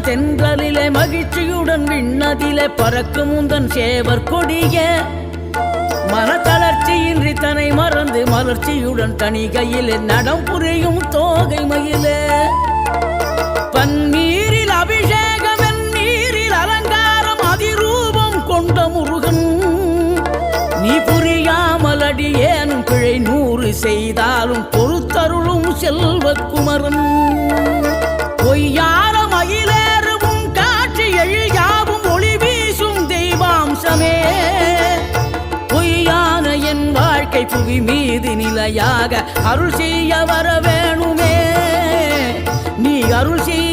தென்றலிலே மகிழ்ச்சியுடன் விண்ணதிலே பறக்கும் உந்தன் சேவர் கொடிய மனத்தளர்ச்சியின்றி தன்னை மறந்து மலர்ச்சியுடன் தணிகையிலே நடம் புரியும் தோகை மயிலே பன்னீரில் அபிஷேகம் நீரில் அலங்காரம் அதிரூபம் கொண்ட முருகன் நீ புரியாமல் அடியேனும் பிழை 100 செய்தாலும் பொறுத்தருளும் செல்வக்குமரன் பொய்யான மயிலேறும் காட்சி எழியாவும் ஒளி வீசும் தெய்வாம்சமே பொய்யான என் வாழ்க்கை புவி மீது நிலையாக அருள் செய்ய வர வேணுமே நீ அருள் செய்ய